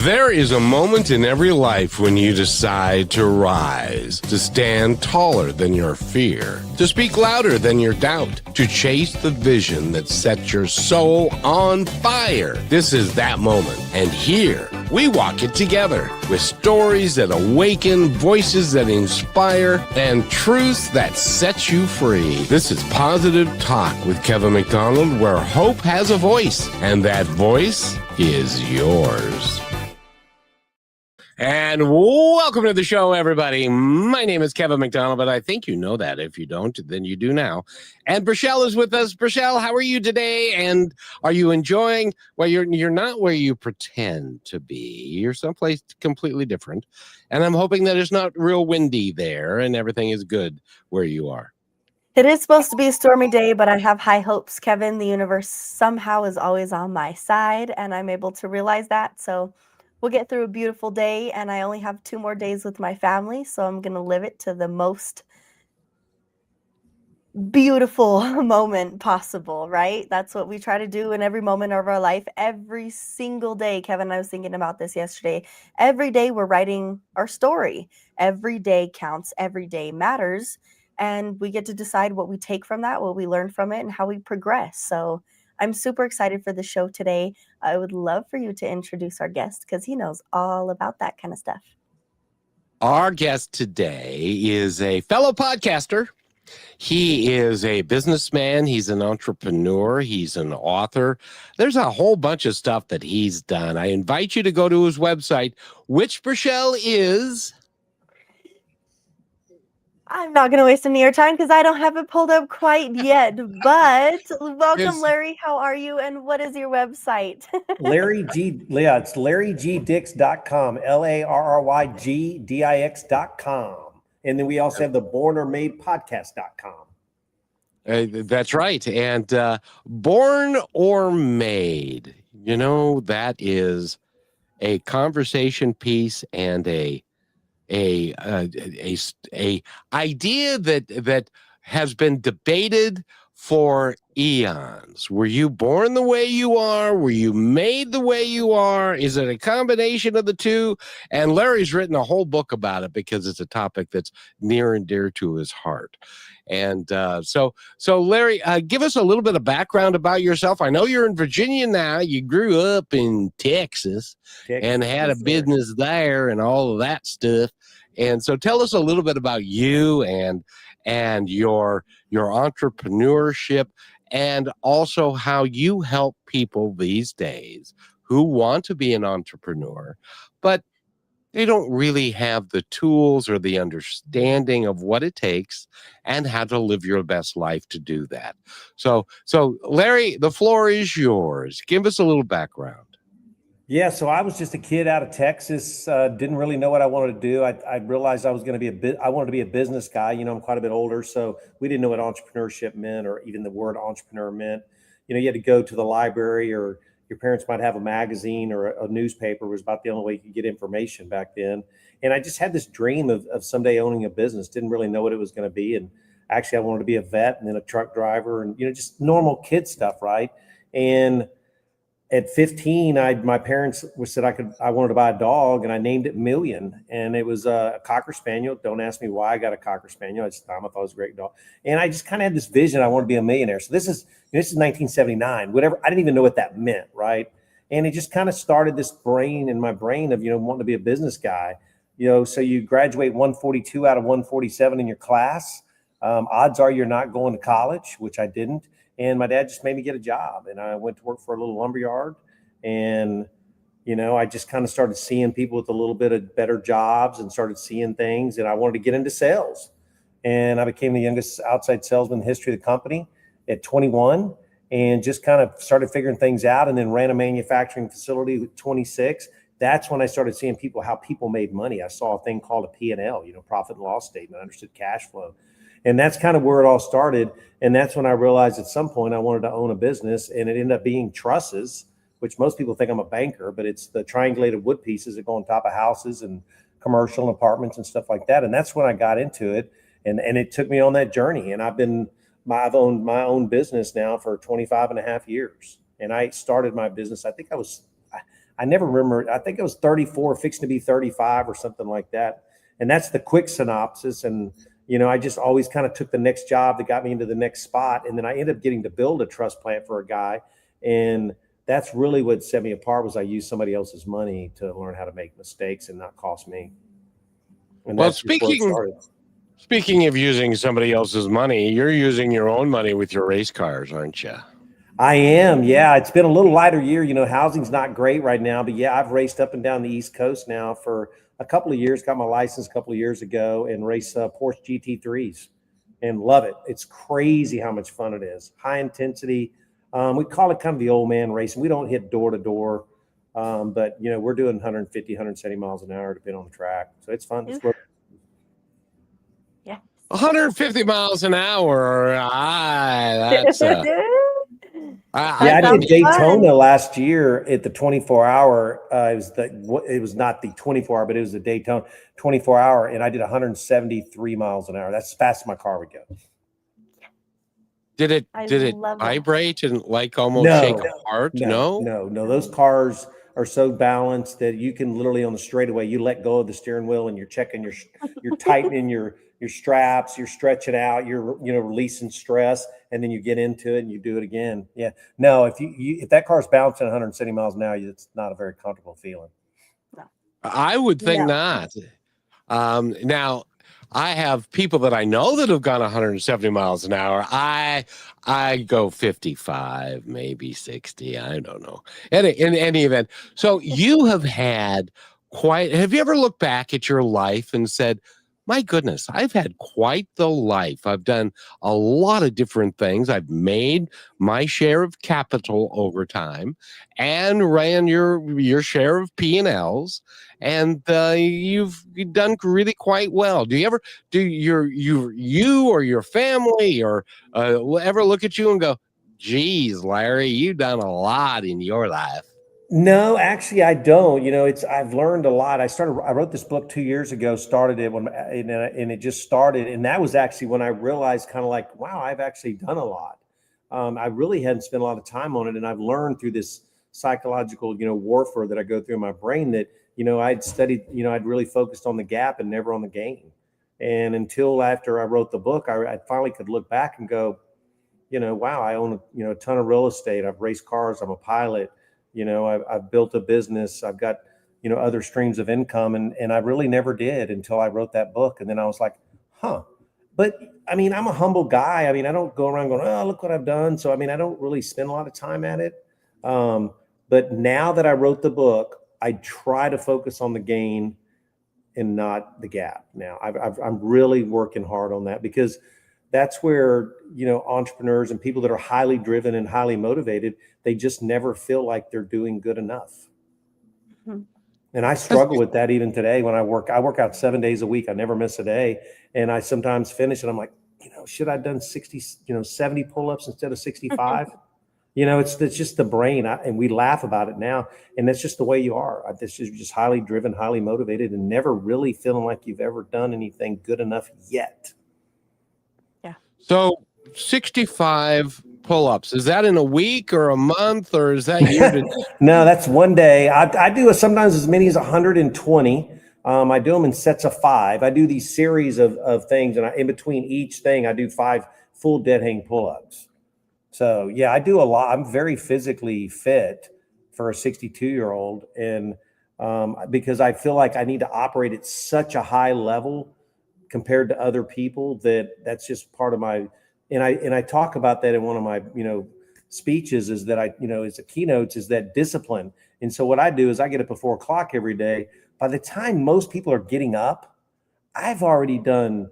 There is a moment in every life when you decide to rise, to stand taller than your fear, to speak louder than your doubt, to chase the vision that sets your soul on fire. This is that moment. And here, we walk it together with stories that awaken, voices that inspire, and truths that set you free. This is Positive Talk with Kevin McDonald, where hope has a voice, and that voice is yours. And welcome to the show, everybody. My name is Kevin McDonald, but I think you know that. If you don't, then you do now. And Brachelle is with us. Brachelle, how are you today? And are you enjoying? Well, you're not where you pretend to be. You're someplace completely different. And I'm hoping that it's not real windy there and everything is good where you are. It is supposed to be a stormy day, but I have high hopes, Kevin. The universe somehow is always on my side, and I'm able to realize that. So we'll get through a beautiful day, and I only have 2 more days with my family, so I'm going to live it to the most beautiful moment possible, right? That's what we try to do in every moment of our life, every single day. Kevin, I was thinking about this yesterday. Every day we're writing our story. Every day counts. Every day matters. And we get to decide what we take from that, what we learn from it, and how we progress. So I'm super excited for the show today. I would love for you to introduce our guest because he knows all about that kind of stuff. Our guest today is a fellow podcaster. He is a businessman. He's an entrepreneur. He's an author. There's a whole bunch of stuff that he's done. I invite you to go to his website, which Brachelle is... I'm not going to waste any of your time because I don't have it pulled up quite yet. But welcome, Larry. How are you? And what is your website? It's LarryGDix.com, LarryGDix.com. And then we also have the bornormadepodcast.com. That's right. And Born or Made, you know, that is a conversation piece and a idea that has been debated for eons. Were you born the way you are? Were you made the way you are? Is it a combination of the two? And Larry's written a whole book about it because it's a topic that's near and dear to his heart. And so Larry, give us a little bit of background about yourself. I know you're in Virginia now. You grew up in Texas and had a business there and all of that stuff. And so tell us a little bit about you and your entrepreneurship, and also how you help people these days who want to be an entrepreneur, but they don't really have the tools or the understanding of what it takes and how to live your best life to do that. So Larry, the floor is yours. Give us a little background. Yeah, so I was just a kid out of Texas, didn't really know what I wanted to do. I realized I was going to be I wanted to be a business guy. You know, I'm quite a bit older, so we didn't know what entrepreneurship meant or even the word entrepreneur meant. You know, you had to go to the library, or your parents might have a magazine or a newspaper. Was about the only way you could get information back then. And I just had this dream of someday owning a business. Didn't really know what it was going to be. And actually, I wanted to be a vet and then a truck driver and, you know, just normal kid stuff, right? And at 15, my parents said I wanted to buy a dog, and I named it Million, and it was a Cocker Spaniel. Don't ask me why I got a Cocker Spaniel. I thought it was a great dog, and I just kind of had this vision. I wanted to be a millionaire. So this is 1979. Whatever, I didn't even know what that meant, right? And it just kind of started this in my brain of, you know, wanting to be a business guy. You know, so you graduate 142 out of 147 in your class. Odds are you're not going to college, which I didn't. And my dad just made me get a job, and I went to work for a little lumberyard. And, you know, I just kind of started seeing people with a little bit of better jobs and started seeing things. And I wanted to get into sales. And I became the youngest outside salesman in the history of the company at 21, and just kind of started figuring things out, and then ran a manufacturing facility at 26. That's when I started seeing how people made money. I saw a thing called a P&L, you know, profit and loss statement. I understood cash flow. And that's kind of where it all started. And that's when I realized at some point I wanted to own a business, and it ended up being trusses, which most people think I'm a banker, but it's the triangulated wood pieces that go on top of houses and commercial and apartments and stuff like that. And that's when I got into it. And it took me on that journey. And I've owned my own business now for 25 and a half years. And I started my business, I think I I never remember. I think it was 34, fixing to be 35 or something like that. And that's the quick synopsis. And, you know, I just always kind of took the next job that got me into the next spot. And then I ended up getting to build a trust plant for a guy. And that's really what set me apart, was I used somebody else's money to learn how to make mistakes and not cost me. And Well, that's just where it started. speaking of using somebody else's money, you're using your own money with your race cars, aren't you? I am. Yeah. It's been a little lighter year. You know, housing's not great right now, but yeah, I've raced up and down the East Coast now for a couple of years, got my license a couple of years ago, and race Porsche GT3s and love it. It's crazy how much fun it is. High intensity. We call it kind of the old man racing. We don't hit door to door, but you know, we're doing 150, 170 miles an hour depending on the track. So it's fun. It's 150 miles an hour. That's I did Daytona last year at the 24-hour. It was not the 24-hour, but it was the Daytona 24-hour, and I did 173 miles an hour. That's as fast as my car would go. Did it vibrate and like almost shake apart? No. Those cars are so balanced that you can literally on the straightaway, you let go of the steering wheel and you're checking you're tightening your straps, you're stretching out, you're releasing stress, and then you get into it and you do it again. Yeah. No, if that car's bouncing 170 miles an hour, it's not a very comfortable feeling. I would think not. Now, I have people that I know that have gone 170 miles an hour. I go 55, maybe 60. I don't know. In any event, so you have had have you ever looked back at your life and said, my goodness, I've had quite the life. I've done a lot of different things. I've made my share of capital over time and ran your share of P&Ls, and you've done really quite well. Do you ever you or your family or ever look at you and go, geez, Larry, you've done a lot in your life? No, actually, I don't. You know, I've learned a lot. I wrote this book 2 years ago, started it and it just started. And that was actually when I realized kind of like, wow, I've actually done a lot. I really hadn't spent a lot of time on it. And I've learned through this psychological, warfare that I go through in my brain that, I'd studied, I'd really focused on the gap and never on the gain. And until after I wrote the book, I finally could look back and go, wow, I own, a ton of real estate. I've raced cars. I'm a pilot. I've built a business. I've got, other streams of income, and I really never did until I wrote that book. And then I was like, but I mean, I'm a humble guy. I mean, I don't go around going, oh, look what I've done. So, I mean, I don't really spend a lot of time at it. But now that I wrote the book, I try to focus on the gain and not the gap. Now I'm really working hard on that, because that's where, entrepreneurs and people that are highly driven and highly motivated, they just never feel like they're doing good enough. Mm-hmm. And I struggle with that even today when I work out 7 days a week. I never miss a day. And I sometimes finish and I'm like, should I have done 60, 70 pull-ups instead of 65? It's just the brain. And we laugh about it now. And that's just the way you are. This is just highly driven, highly motivated, and never really feeling like you've ever done anything good enough yet. So 65 pull-ups, is that in a week or a month, or is that year to No, that's one day. I do sometimes as many as 120. I do them in sets of 5. I do these series of things, and in between each thing, I do 5 full dead hang pull-ups. So yeah, I do a lot. I'm very physically fit for a 62-year-old, and because I feel like I need to operate at such a high level compared to other people, that's just part of my, and I talk about that in one of my, speeches, is that as a keynotes, is that discipline. And so what I do is I get up at 4 o'clock every day. By the time most people are getting up, I've already done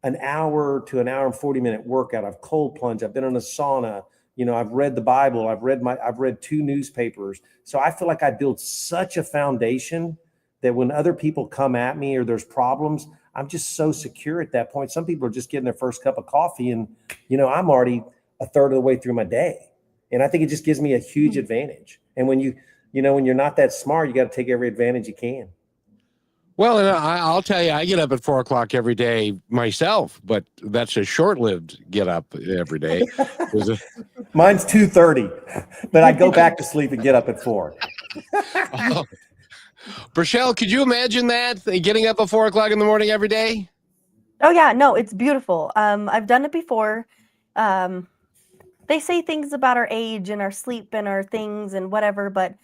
an hour to an hour and 40-minute workout. I've cold plunged. I've been in a sauna. I've read the Bible. I've read 2 newspapers. So I feel like I built such a foundation that when other people come at me or there's problems, I'm just so secure at that point. Some people are just getting their first cup of coffee and, I'm already a third of the way through my day. And I think it just gives me a huge advantage. And when when you're not that smart, you got to take every advantage you can. Well, and I'll tell you, I get up at 4 o'clock every day myself, but that's a short-lived get up every day. Mine's 2:30, but I go back to sleep and get up at 4. Oh, Rochelle, could you imagine that getting up at 4 o'clock in the morning every day? Oh yeah, no, it's beautiful. I've done it before. They say things about our age and our sleep and our things and whatever, but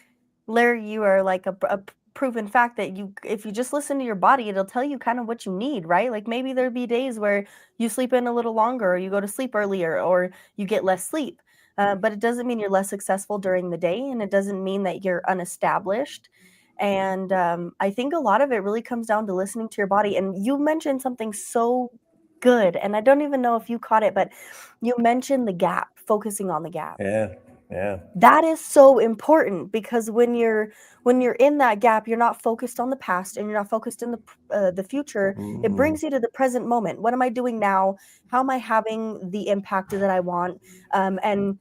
Larry, you are like a proven fact that if you just listen to your body, it'll tell you kind of what you need, right? Like maybe there'll be days where you sleep in a little longer, or you go to sleep earlier, or you get less sleep. But it doesn't mean you're less successful during the day, and it doesn't mean that you're unestablished. And I think a lot of it really comes down to listening to your body. And you mentioned something so good, and I don't even know if you caught it, but you mentioned the gap, focusing on the gap. Yeah. That is so important, because when you're in that gap, you're not focused on the past and you're not focused in the future. It brings you to the present moment. What am I doing now? How am I having the impact that I want? And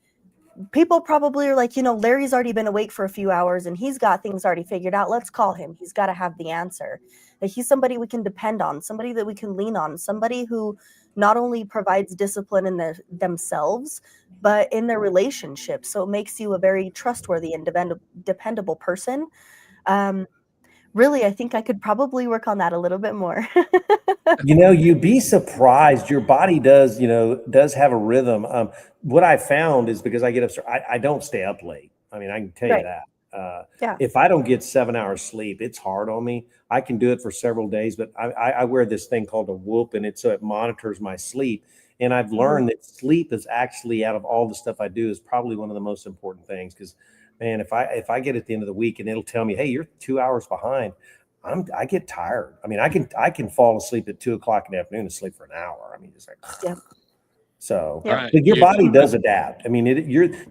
people probably are like, Larry's already been awake for a few hours and he's got things already figured out. Let's call him. He's got to have the answer. Like, he's somebody we can depend on, somebody that we can lean on, somebody who not only provides discipline in themselves, but in their relationships. So it makes you a very trustworthy and dependable person. Really, I think I could probably work on that a little bit more. You'd be surprised. Your body does have a rhythm. What I found is, because I get up, I don't stay up late. I mean, I can tell you Right. that. Yeah. If I don't get 7 hours sleep, it's hard on me. I can do it for several days, but I wear this thing called a Whoop, and so it monitors my sleep. And I've learned that sleep is actually, out of all the stuff I do, is probably one of the most important things. Because, man, if I get at the end of the week and it'll tell me, hey, you're 2 hours behind, I get tired. I mean, I can fall asleep at 2 o'clock in the afternoon and sleep for an hour. I mean, it's like, Yep. So, Yep. but your body does adapt. I mean,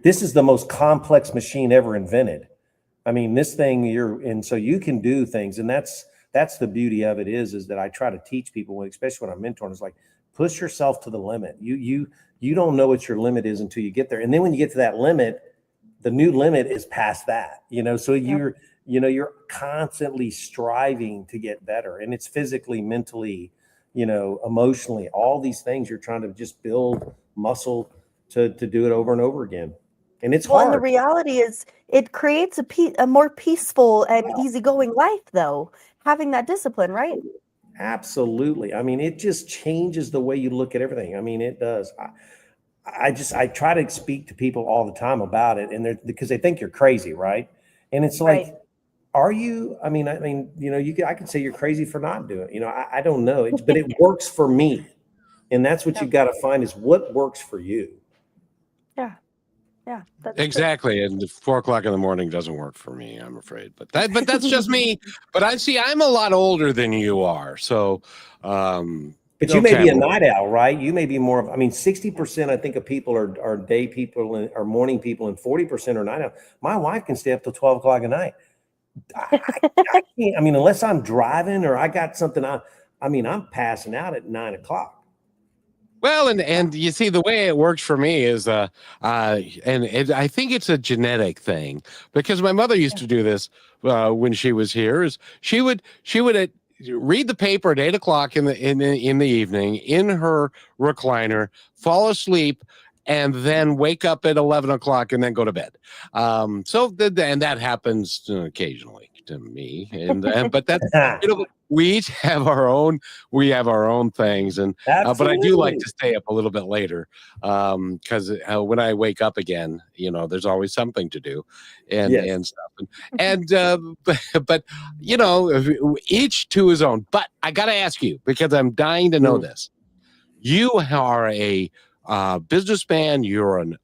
this is the most complex machine ever invented. I mean, this thing and so you can do things, and that's the beauty of it is that I try to teach people, especially when I'm mentoring, is like, push yourself to the limit. You don't know what your limit is until you get there. And then when you get to that limit, the new limit is past that, so Yep. you're constantly striving to get better, and it's physically, mentally, emotionally, all these things. You're trying to just build muscle to do it over and over again. And it's Well, and the hard. reality is, it creates a more peaceful and easygoing life, though, having that discipline, right? Absolutely. I mean, it just changes the way you look at everything. I mean, it does. I try to speak to people all the time about it, and because they think you're crazy, right? And it's like, Right. are you? I mean, I can say you're crazy for not doing it. I don't know, but it works for me, and that's what you got to find, is what works for you. Yeah, that's true. Exactly. And 4 o'clock in the morning doesn't work for me, I'm afraid. But that's just me. But I'm a lot older than you are. So, But you may be a night owl, right? You may be more of, 60%, I think, of people are day people and are morning people, and 40% are night owl. My wife can stay up till 12 o'clock at night. I can't, unless I'm driving or I got something I'm passing out at 9 o'clock. Well, and you see, the way it works for me is, I think it's a genetic thing, because my mother used to do this when she was here. Is she would read the paper at 8 o'clock in the evening in her recliner, fall asleep, and then wake up at 11 o'clock and then go to bed. And that happens occasionally to me, but that's we each have our own things, and but I do like to stay up a little bit later, because when I wake up again, there's always something to do, and stuff, but each to his own. But I got to ask you, because I'm dying to know this. You are a businessman, you're an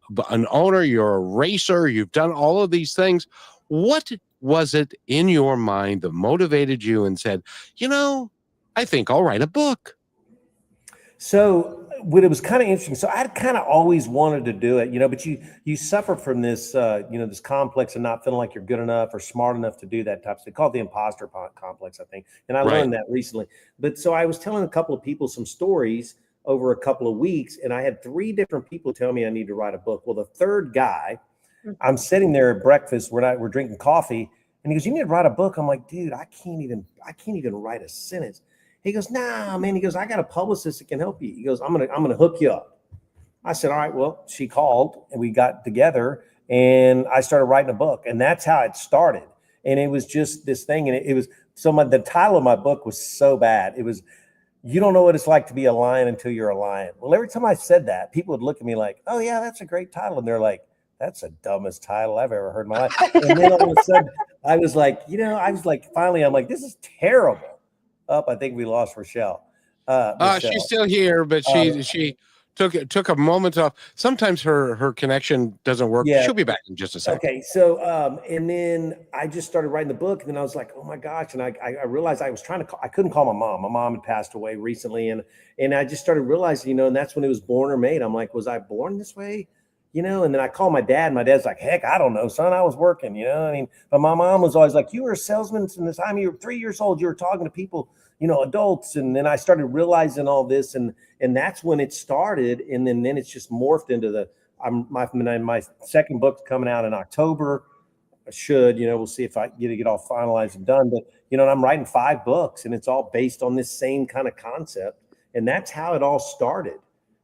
owner, you're a racer, you've done all of these things. What was it in your mind that motivated you and said, I think I'll write a book? So when it was kind of interesting, so I'd kind of always wanted to do it, but you suffer from this, this complex of not feeling like you're good enough or smart enough to do that type of stuff. They call it the imposter complex, I think. And I learned that recently. But so I was telling a couple of people some stories over a couple of weeks, and I had 3 different people tell me I need to write a book. Well, the third guy, I'm sitting there at breakfast, we're drinking coffee, and he goes, "You need to write a book." I'm like, "Dude, I can't even write a sentence." He goes, "Nah, man." He goes, "I got a publicist that can help you." He goes, I'm gonna hook you up." I said, "All right." Well, she called and we got together and I started writing a book, and that's how it started. And it was just this thing. And it was, so the title of my book was so bad. It was, you don't know what it's like to be a lion until you're a lion. Well, every time I said that, people would look at me like, oh yeah, that's a great title. And they're like, that's the dumbest title I've ever heard in my life. And then all of a sudden I was like, finally, I'm like, this is terrible. I think we lost Rochelle. She's still here, but she took a moment off. Sometimes her connection doesn't work. Yeah. She'll be back in just a second. Okay. So, and then I just started writing the book, and then I was like, oh my gosh. And I realized I was trying to call, I couldn't call my mom. My mom had passed away recently. And I just started realizing, and that's when it was born or made. I'm like, was I born this way? And then I called my dad. My dad's like, heck, I don't know, son. I was working, but my mom was always like, you were a salesman from the time you were 3 years old. You were talking to people, adults. And then I started realizing all this, and that's when it started. And then it's just morphed into my second book's coming out in October. I should, we'll see if I get all finalized and done. But, and I'm writing 5 books, and it's all based on this same kind of concept. And that's how it all started.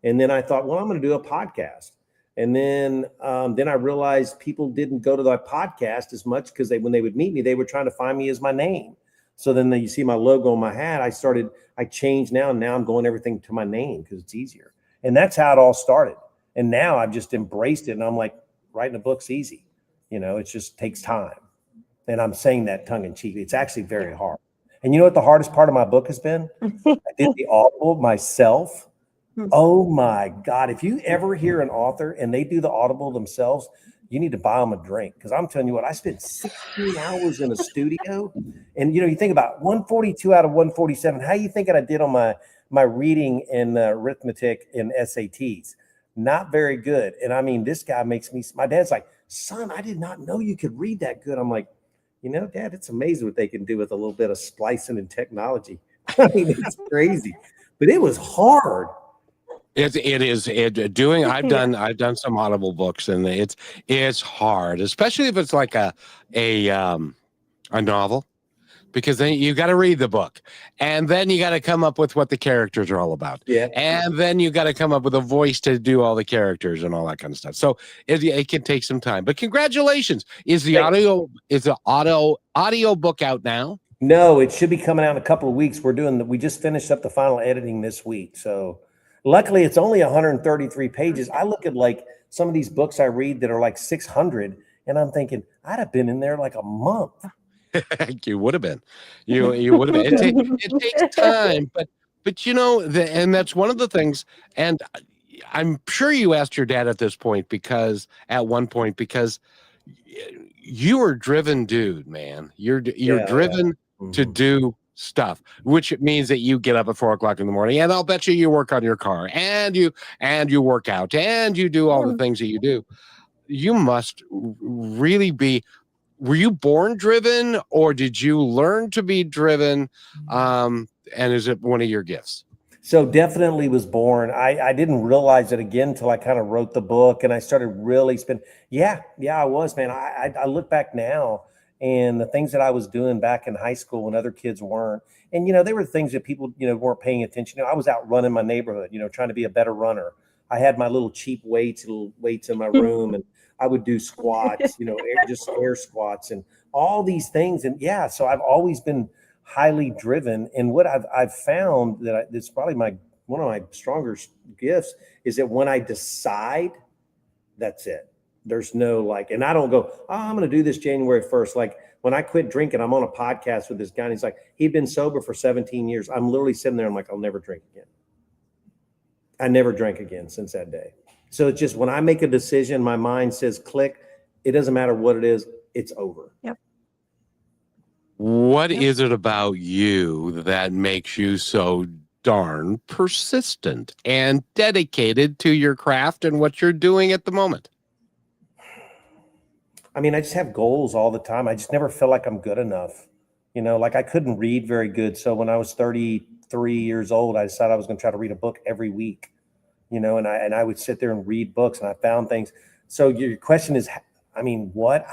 And then I thought, well, I'm going to do a podcast. And then I realized people didn't go to the podcast as much because when they would meet me, they were trying to find me as my name. So then you see my logo on my hat. I changed now, and now I'm going everything to my name because it's easier. And that's how it all started. And now I've just embraced it. And I'm like, writing a book's easy. It just takes time. And I'm saying that tongue in cheek. It's actually very hard. And you know what the hardest part of my book has been? I did the Audible myself. Oh my God. If you ever hear an author and they do the Audible themselves, you need to buy them a drink. Because I'm telling you what, I spent 16 hours in a studio. And, you think about 142 out of 147. How you thinking I did on my reading and arithmetic and SATs? Not very good. And I mean, this guy makes me, my dad's like, son, I did not know you could read that good. I'm like, Dad, it's amazing what they can do with a little bit of splicing and technology. I mean, it's crazy. But it was hard. It is doing. I've done some Audible books, and it's hard, especially if it's like a novel, because then you got to read the book, and then you got to come up with what the characters are all about, and then you got to come up with a voice to do all the characters and all that kind of stuff. So it can take some time. But congratulations! Is the audio book out now? No, it should be coming out in a couple of weeks. We just finished up the final editing this week, so. Luckily, it's only 133 pages. I look at like some of these books I read that are like 600, and I'm thinking I'd have been in there like a month. You would have been. You would have been. It takes time, but and that's one of the things. And I'm sure you asked your dad at one point because you are driven, dude, man. You're driven to do stuff, which means that you get up at 4 o'clock in the morning, and I'll bet you work on your car, and you work out, and you do all the things that you do. You must really be. Were you born driven, or did you learn to be driven? And is it one of your gifts? So definitely was born. I didn't realize it again until I kind of wrote the book, and I started really spending. Yeah, I was, man. I look back now. And the things that I was doing back in high school when other kids weren't. And, there were things that people, weren't paying attention to. I was out running my neighborhood, trying to be a better runner. I had my little cheap weights in my room, and I would do squats, air squats and all these things. And so I've always been highly driven. And what I've found that it's probably one of my strongest gifts is that when I decide, that's it. There's no and I don't go, I'm going to do this January 1st. Like when I quit drinking, I'm on a podcast with this guy, and he's like, he'd been sober for 17 years. I'm literally sitting there. I'm like, I'll never drink again. I never drank again since that day. So it's just when I make a decision, my mind says click. It doesn't matter what it is. It's over. Yep. What is it about you that makes you so darn persistent and dedicated to your craft and what you're doing at the moment? I mean, I just have goals all the time. I just never feel like I'm good enough. I couldn't read very good. So when I was 33 years old, I decided I was going to try to read a book every week, and I would sit there and read books, and I found things. So your question is, I mean, what,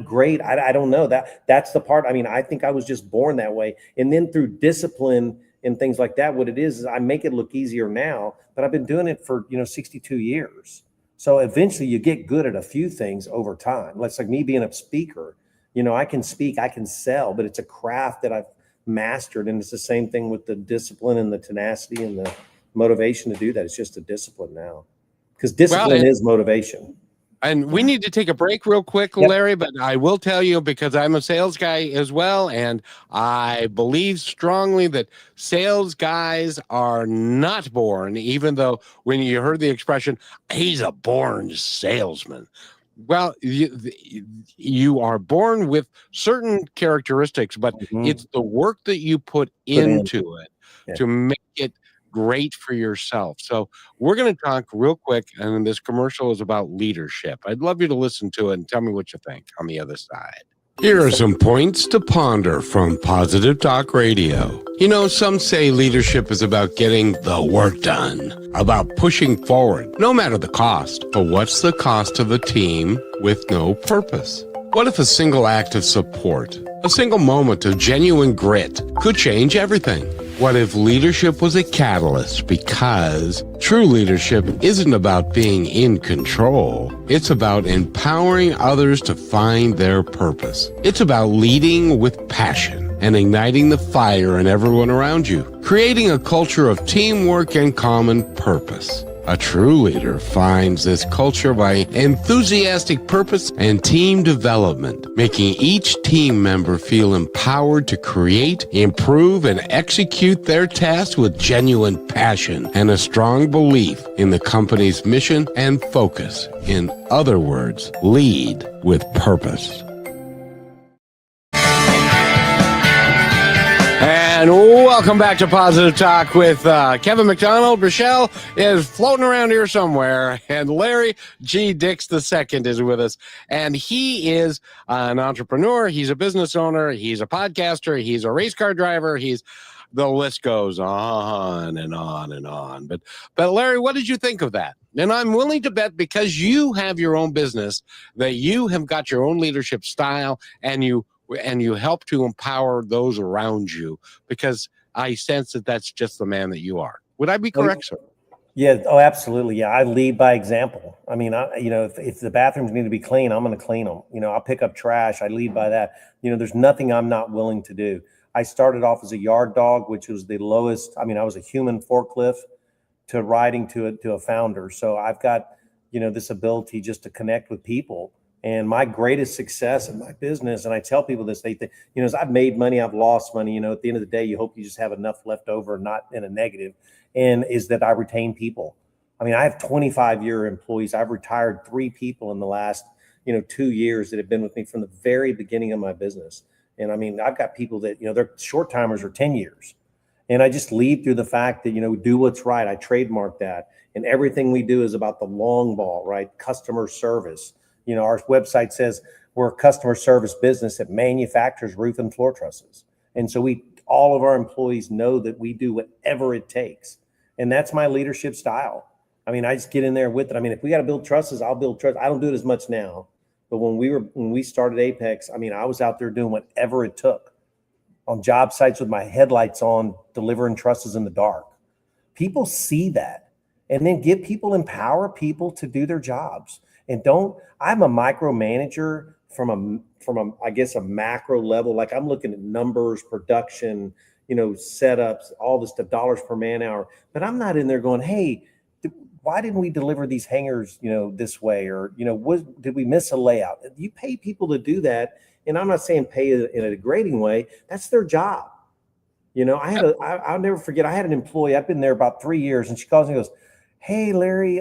great. I don't know that's the part. I mean, I think I was just born that way. And then through discipline and things like that, what it is I make it look easier now, but I've been doing it for, 62 years. So eventually you get good at a few things over time. It's like me being a speaker. I can speak, I can sell, but it's a craft that I've mastered. And it's the same thing with the discipline and the tenacity and the motivation to do that. It's just a discipline now, because discipline is motivation. And we need to take a break real quick, Larry, but I will tell you, because I'm a sales guy as well, and I believe strongly that sales guys are not born, even though when you heard the expression, he's a born salesman. Well, you are born with certain characteristics, but it's the work that you put into it to make it great for yourself. So we're going to talk real quick, and this commercial is about leadership. I'd love you to listen to it and tell me what you think on the other side. Here are some points to ponder from Positive Talk Radio. Some say leadership is about getting the work done, about pushing forward, no matter the cost. But what's the cost of a team with no purpose? What if a single act of support, a single moment of genuine grit could change everything? What if leadership was a catalyst? Because true leadership isn't about being in control. It's about empowering others to find their purpose. It's about leading with passion and igniting the fire in everyone around you, creating a culture of teamwork and common purpose. A true leader finds this culture by enthusiastic purpose and team development, making each team member feel empowered to create, improve, and execute their tasks with genuine passion and a strong belief in the company's mission and focus. In other words, lead with purpose. And welcome back to Positive Talk with Kevin McDonald. Rochelle is floating around here somewhere, and Larry G. Dix II is with us. And he is an entrepreneur. He's a business owner. He's a podcaster. He's a race car driver. The list goes on and on and on. But Larry, what did you think of that? And I'm willing to bet, because you have your own business, that you have got your own leadership style, and you help to empower those around you, because I sense that that's just the man that you are. Would I be correct, sir? Yeah. Oh, absolutely. Yeah. I lead by example. I mean, if the bathrooms need to be clean, I'm going to clean them. I'll pick up trash. I lead by that. There's nothing I'm not willing to do. I started off as a yard dog, which was the lowest. I mean, I was a human forklift to riding to a founder. So I've got, this ability just to connect with people. And my greatest success in my business, and I tell people this, they think, as I've made money, I've lost money. At the end of the day, you hope you just have enough left over, not in a negative, and is that I retain people. I mean, I have 25-year employees. I've retired 3 people in the last, 2 years that have been with me from the very beginning of my business. And I mean, I've got people that, their short timers are 10 years. And I just lead through the fact that, do what's right. I trademark that. And everything we do is about the long ball, right? Customer service. Our website says we're a customer service business that manufactures roof and floor trusses. And so all of our employees know that we do whatever it takes. And that's my leadership style. I mean, I just get in there with it. I mean, if we got to build trusses, I'll build trusses. I don't do it as much now. But when we started Apex, I mean, I was out there doing whatever it took on job sites with my headlights on, delivering trusses in the dark. People see that, and then empower people to do their jobs. And I'm a micromanager from I guess a macro level. Like, I'm looking at numbers, production, setups, all this stuff, dollars per man hour. But I'm not in there going, hey, why didn't we deliver these hangers, this way? Or, did we miss a layout? You pay people to do that. And I'm not saying pay in a degrading way. That's their job. I'll never forget. I had an employee, I've been there about 3 years, and she calls me and goes, hey, Larry,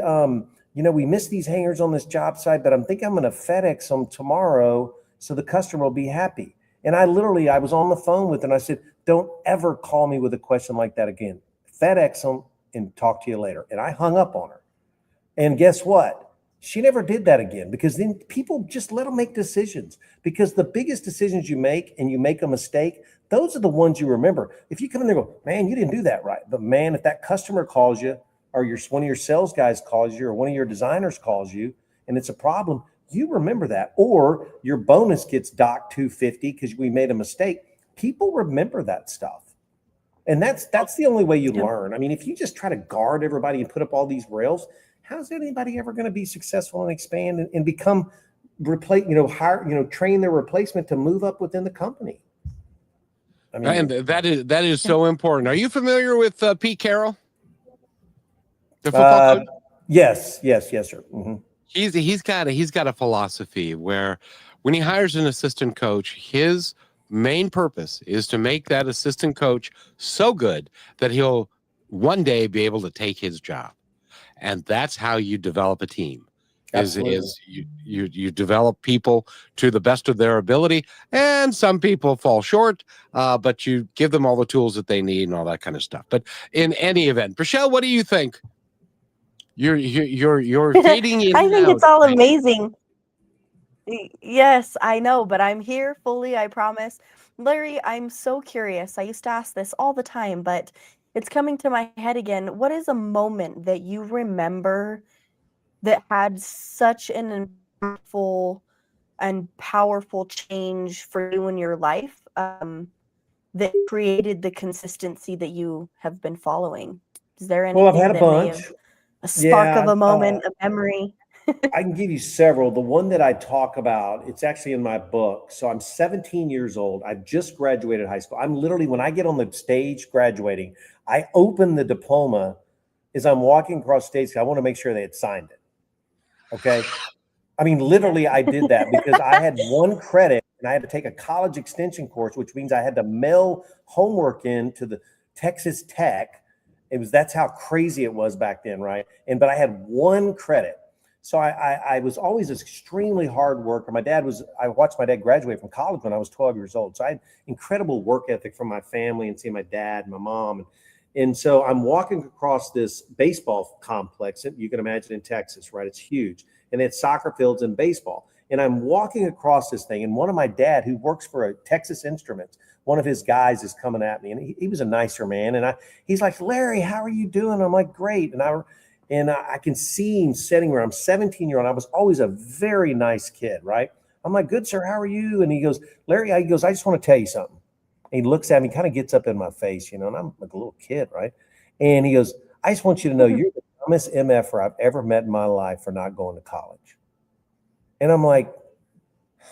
we missed these hangers on this job site, but I'm thinking I'm going to FedEx them tomorrow so the customer will be happy. And I was on the phone with her, and I said, don't ever call me with a question like that again. FedEx them and talk to you later. And I hung up on her. And guess what? She never did that again, because then people just let them make decisions, because the biggest decisions you make, and you make a mistake, those are the ones you remember. If you come in there and go, man, you didn't do that right. But man, if that customer calls you, or one of your sales guys calls you, or one of your designers calls you, and it's a problem, you remember that. Or your bonus gets docked $250 because we made a mistake. People remember that stuff. And that's the only way you learn. I mean, if you just try to guard everybody and put up all these rails, how's anybody ever going to be successful and expand and become replace, hire, train their replacement to move up within the company. I mean, And that is so important. Are you familiar with Pete Carroll, the football coach? yes, sir. Mm-hmm. He's got a philosophy where when he hires an assistant coach, his main purpose is to make that assistant coach so good that he'll one day be able to take his job. And that's how you develop a team. Is you develop people to the best of their ability, and some people fall short, but you give them all the tools that they need and all that kind of stuff. But in any event, Rochelle, what do you think? You're fading in I and think out. it's all amazing. Yes, I know, but I'm here fully, I promise. Larry, I'm so curious. I used to ask this all the time, but it's coming to my head again. What is a moment that you remember that had such an impactful and powerful change for you in your life, that created the consistency that you have been following? Is there Well, I've had anything a that may bunch. have a spark of Yeah, a moment, a memory? I can give you several. The one that I talk about, it's actually in my book. So I'm 17 years old. I've just graduated high school. I'm literally, when I get on the stage graduating, I open the diploma as I'm walking across stage. I want to make sure they had signed it. Okay. I mean, literally, I did that because I had one credit and I had to take a college extension course, which means I had to mail homework in to the Texas Tech. That's how crazy it was back then, right? But I had one credit. So I was always this extremely hard worker. I watched my dad graduate from college when I was 12 years old. So I had incredible work ethic from my family and seeing my dad and my mom. And so I'm walking across this baseball complex that you can imagine in Texas, right? It's huge. And it's soccer fields and baseball. And I'm walking across this thing. And one of my dad, who works for a Texas Instruments, one of his guys is coming at me. And he was a nicer man. And he's like, Larry, how are you doing? I'm like, great. And I can see him sitting where I'm 17-year-old. I was always a very nice kid, right? I'm like, good, sir, how are you? And he goes, Larry, I just want to tell you something. And he looks at me, kind of gets up in my face, and I'm like a little kid, right? And he goes, I just want you to know you're the dumbest MFer I've ever met in my life for not going to college. And I'm like,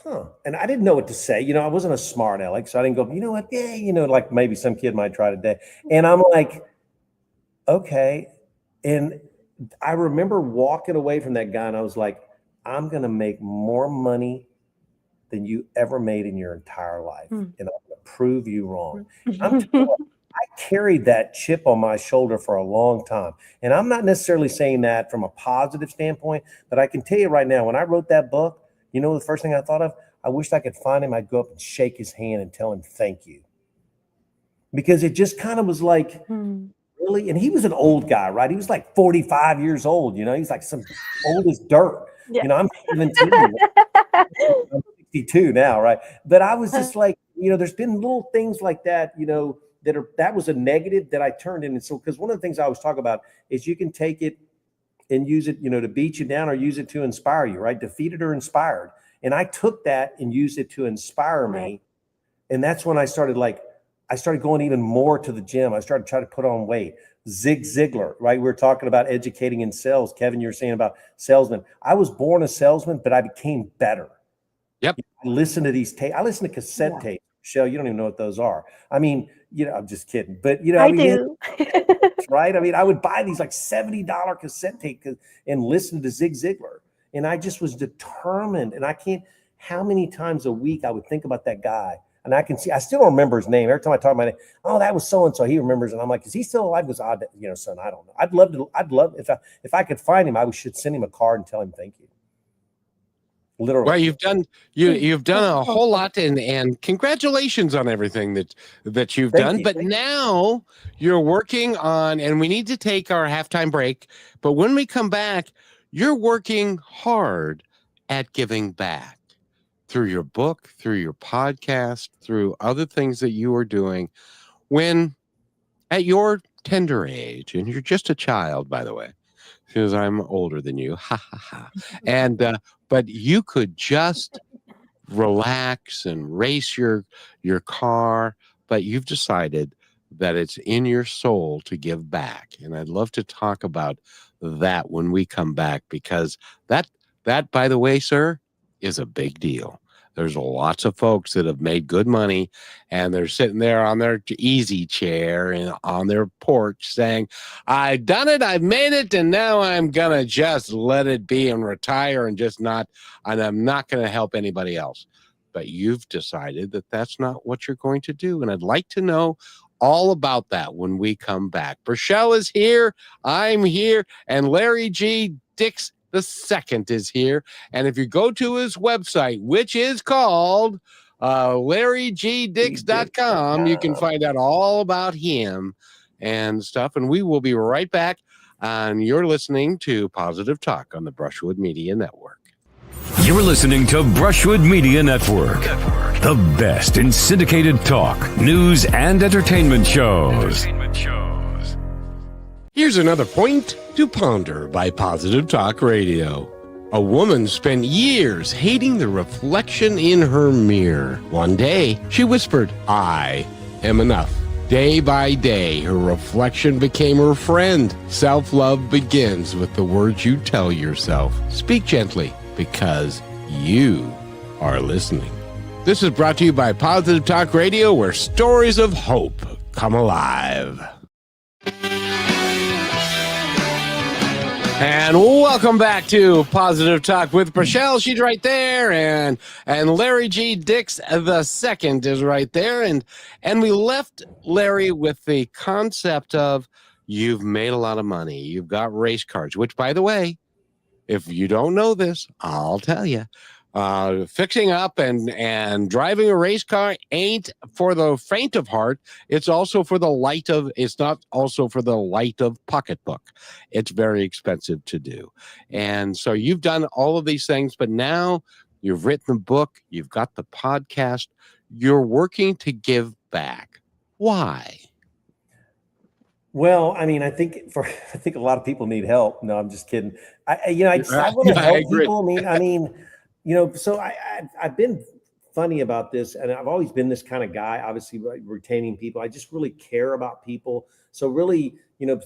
huh. And I didn't know what to say. I wasn't a smart aleck, so I didn't go, you know what? Yeah, like maybe some kid might try today. And I'm like, okay. And I remember walking away from that guy and I was like, I'm going to make more money than you ever made in your entire life. And I'm going to prove you wrong. I carried that chip on my shoulder for a long time. And I'm not necessarily saying that from a positive standpoint, but I can tell you right now, when I wrote that book, the first thing I thought of, I wished I could find him. I'd go up and shake his hand and tell him thank you. Because it just kind of was like, really? And he was an old guy, right? He was like 45 years old. He's like some old as dirt. Yeah. I'm 17. I'm 62 now, right? But I was just like, there's been little things like that, that was a negative that I turned in. And so, because one of the things I always talk about is you can take it and use it, to beat you down or use it to inspire you, right? Defeated or inspired. And I took that and used it to inspire me. Right. And that's when I started going even more to the gym. I started trying to put on weight. Zig Ziglar, right? We were talking about educating in sales. Kevin, you were saying about salesmen. I was born a salesman, but I became better. Yep. I listened to these tapes. I listen to cassette tapes. Michelle, you don't even know what those are. I mean, I'm just kidding. But, I do. Right? I mean, I would buy these like $70 cassette tapes and listen to Zig Ziglar. And I just was determined. And how many times a week I would think about that guy. And I still don't remember his name. Every time I talk about it, oh, that was so-and-so, he remembers. And I'm like, is he still alive? Because son, I don't know. I'd love if I could find him, I should send him a card and tell him thank you. Literally. Well, you've done a whole lot, and congratulations on everything that you've done. But now you're working on, and we need to take our halftime break. But when we come back, you're working hard at giving back through your book, through your podcast, through other things that you are doing when at your tender age, and you're just a child, by the way, because I'm older than you. Ha ha ha. And but you could just relax and race your car, but you've decided that it's in your soul to give back. And I'd love to talk about that when we come back, because that by the way, sir, is a big deal. There's lots of folks that have made good money and they're sitting there on their easy chair and on their porch saying, I've done it, I've made it, and now I'm going to just let it be and retire and I'm not going to help anybody else. But you've decided that that's not what you're going to do. And I'd like to know all about that when we come back. Rochelle is here, I'm here, and Larry G. Dix II is here. And if you go to his website, which is called LarryGDix.com, you can find out all about him and stuff. And we will be right back. And you're listening to Positive Talk on the Brushwood Media Network. You're listening to Brushwood Media Network, the best in syndicated talk, news, and entertainment shows. Here's another point to ponder by Positive Talk Radio. A woman spent years hating the reflection in her mirror. One day, she whispered, I am enough. Day by day, her reflection became her friend. Self-love begins with the words you tell yourself. Speak gently, because you are listening. This is brought to you by Positive Talk Radio, where stories of hope come alive. And welcome back to Positive Talk with Rochelle. She's right there, and Larry G. Dix II is right there, and we left Larry with the concept of you've made a lot of money, you've got race cars, which, by the way, if you don't know this, I'll tell you. Fixing up and driving a race car ain't for the faint of heart. It's not also for the light of pocketbook. It's very expensive to do. And so you've done all of these things, but now you've written a book, you've got the podcast, you're working to give back. Why? Well, I mean, I think a lot of people need help. No, I'm just kidding. I want to help people. I mean, so I've been funny about this, and I've always been this kind of guy, obviously retaining people. I just really care about people. So really,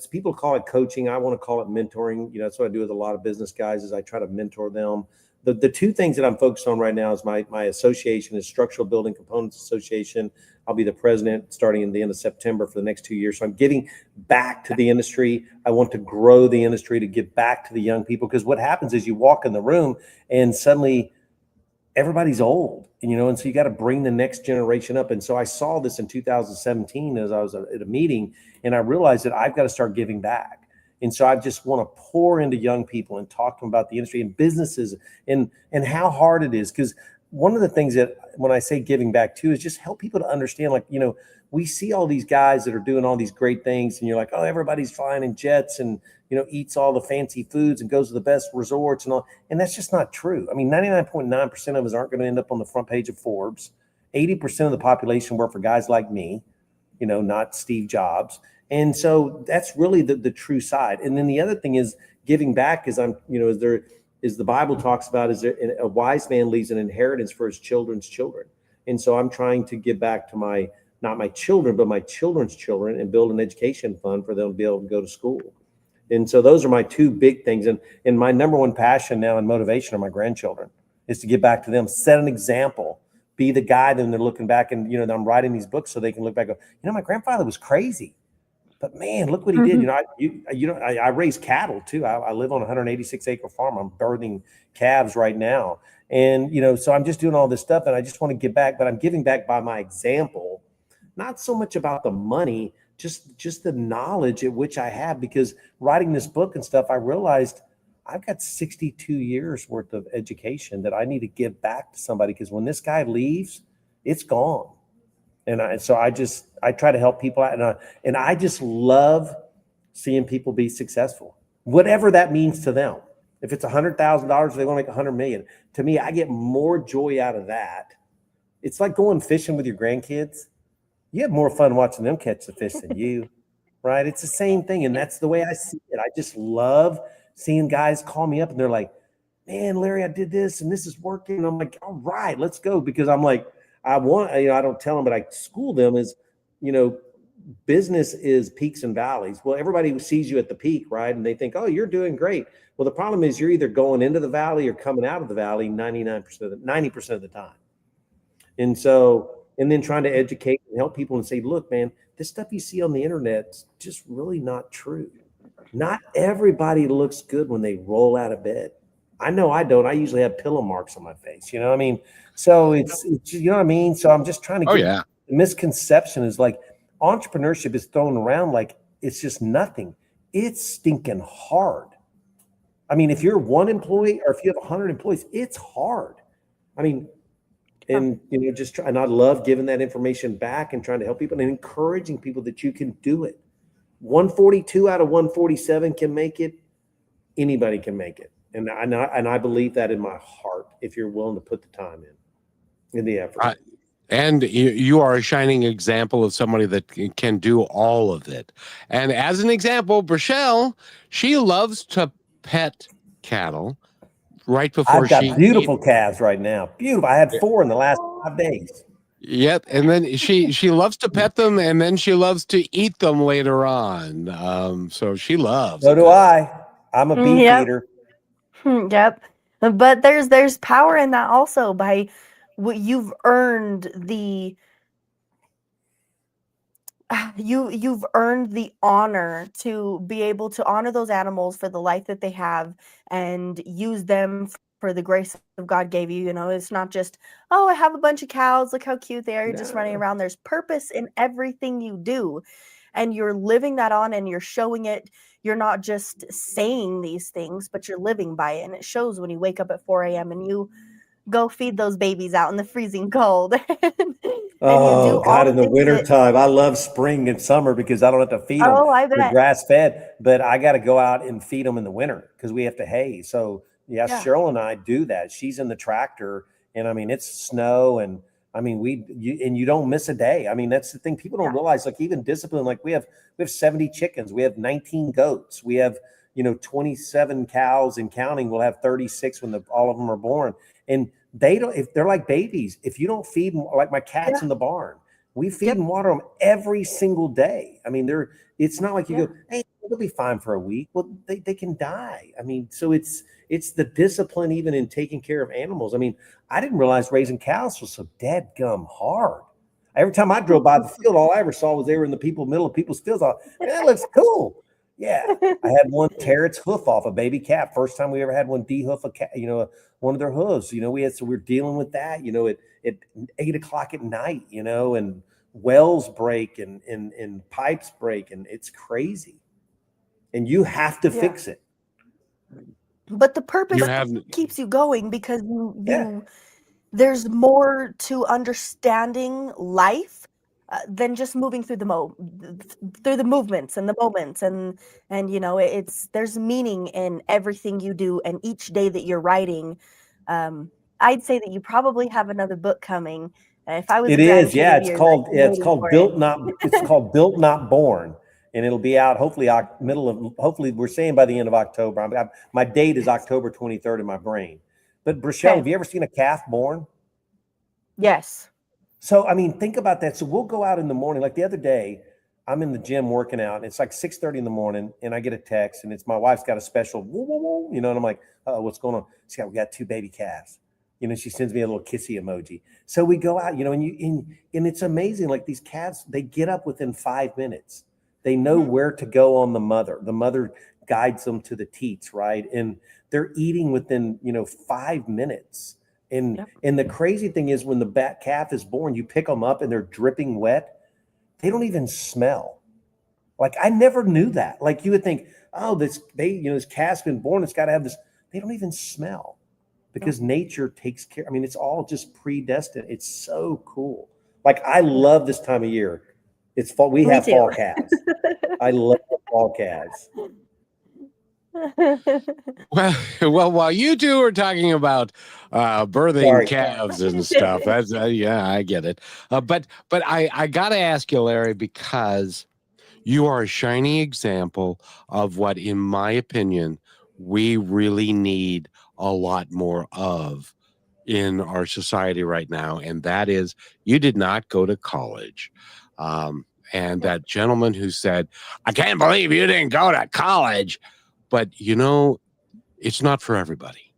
people call it coaching. I want to call it mentoring. That's what I do with a lot of business guys is I try to mentor them. The two things that I'm focused on right now is my association is Structural Building Components Association. I'll be the president starting in the end of September for the next 2 years. So I'm giving back to the industry. I want to grow the industry to give back to the young people, because what happens is you walk in the room and suddenly everybody's old, and so you got to bring the next generation up. And so I saw this in 2017 as I was at a meeting, and I realized that I've got to start giving back. And so I just want to pour into young people and talk to them about the industry and businesses and how hard it is. Because one of the things that when I say giving back too is just help people to understand, we see all these guys that are doing all these great things, and you're like, oh, everybody's flying in jets and, eats all the fancy foods and goes to the best resorts and all. And that's just not true. I mean, 99.9% of us aren't going to end up on the front page of Forbes. 80% of the population work for guys like me, not Steve Jobs. And so that's really the true side. And then the other thing is giving back is the Bible talks about, is there a wise man leaves an inheritance for his children's children. And so I'm trying to give back to not my children, but my children's children, and build an education fund for them to be able to go to school. And so those are my two big things. And my number one passion now and motivation are my grandchildren, is to give back to them, set an example, be the guy that they're looking back and, I'm writing these books so they can look back and go, my grandfather was crazy. But man, look what he did. I raise cattle too. I live on a 186 acre farm. I'm birthing calves right now. And, so I'm just doing all this stuff, and I just want to give back, but I'm giving back by my example, not so much about the money, just the knowledge at which I have, because writing this book and stuff, I realized I've got 62 years worth of education that I need to give back to somebody, because when this guy leaves, it's gone. And I try to help people out, and I just love seeing people be successful, whatever that means to them. If it's $100,000, they want to make $100 million. To me, I get more joy out of that. It's like going fishing with your grandkids. You have more fun watching them catch the fish than you, right? It's the same thing, and that's the way I see it. I just love seeing guys call me up, and they're like, "Man, Larry, I did this, and this is working." And I'm like, "All right, let's go," because I'm like, I don't tell them, but I school them is, business is peaks and valleys. Well, everybody sees you at the peak, right? And they think, oh, you're doing great. Well, the problem is you're either going into the valley or coming out of the valley 90% of the time. And so, and then trying to educate and help people and say, look, man, this stuff you see on the internet's just really not true. Not everybody looks good when they roll out of bed. I know I don't. I usually have pillow marks on my face. You know what I mean? So it's you know what I mean? So I'm just trying to get the misconception is like entrepreneurship is thrown around like it's just nothing. It's stinking hard. I mean, if you're one employee or if you have 100 employees, it's hard. I mean, and just try, and I love giving that information back and trying to help people and encouraging people that you can do it. 142 out of 147 can make it. Anybody can make it. And I believe that in my heart, if you're willing to put the time in the effort. And you are a shining example of somebody that can do all of it. And as an example, Brachelle, she loves to pet cattle right before I've got beautiful calves right now. Beautiful. I had 4 in the last 5 days. Yep. And then she loves to pet them, and then she loves to eat them later on. So she loves. So do I. I'm a beef eater. Yep. But there's power in that also by what you've earned you've earned the honor to be able to honor those animals for the life that they have and use them for the grace of God gave you. You know, it's not just, oh, I have a bunch of cows, look how cute they are, you're just running around. There's purpose in everything you do, and you're living that on and you're showing it. You're not just saying these things, but you're living by it. And it shows when you wake up at 4 a.m. and you go feed those babies out in the freezing cold. Oh, God, in the wintertime. I love spring and summer because I don't have to feed them. Oh, I bet. They're grass fed, but I got to go out and feed them in the winter because we have to hay. So, yeah, Cheryl and I do that. She's in the tractor, and I mean, it's snow, and I mean, you don't miss a day. I mean, that's the thing. People don't realize, like, even discipline, like we have 70 chickens, we have 19 goats, we have, 27 cows and counting. We'll have 36 when all of them are born. And they don't, if they're like babies, if you don't feed them, like my cats in the barn, we feed and water them every single day. I mean, it's not like you go, hey, they'll be fine for a week. Well, they can die. I mean, so it's the discipline even in taking care of animals. I mean, I didn't realize raising cows was so dadgum hard. Every time I drove by the field, all I ever saw was they were in the middle of people's fields. I thought, that looks cool. Yeah, I had one tear its hoof off a baby calf. First time we ever had one dehoof a cat, one of their hooves. We're dealing with that. At 8 o'clock at night. And wells break and pipes break, and it's crazy. And you have to fix it. But the purpose keeps you going because there's more to understanding life than just moving through the movements and the moments and there's meaning in everything you do, and each day that you're writing. I'd say that you probably have another book coming. If I was, it's called Built Not Born, and it'll be out hopefully hopefully we're saying by the end of October. My date is October 23rd in my brain. But Brachelle, have you ever seen a calf born? Yes. So, I mean, think about that. So we'll go out in the morning. Like the other day, I'm in the gym working out, and it's like 6:30 in the morning, and I get a text, and it's my wife's got a special, woo, woo, woo, and I'm like, what's going on? We got 2 baby calves. She sends me a little kissy emoji. So we go out, and it's amazing. Like these calves, they get up within 5 minutes. They know where to go on the mother. The mother guides them to the teats, right? And they're eating within, 5 minutes. And the crazy thing is when the calf is born, you pick them up and they're dripping wet. They don't even smell. Like I never knew that. Like you would think, this calf's been born. It's got to have this. They don't even smell because nature takes care. I mean, it's all just predestined. It's so cool. Like I love this time of year. It's fall. We have fall calves. I love fall calves. Well, while you two are talking about birthing calves and stuff, that's I get it. But I gotta ask you, Larry, because you are a shining example of what, in my opinion, we really need a lot more of in our society right now, and that is you did not go to college. and that gentleman who said, I can't believe you didn't go to college. But, it's not for everybody.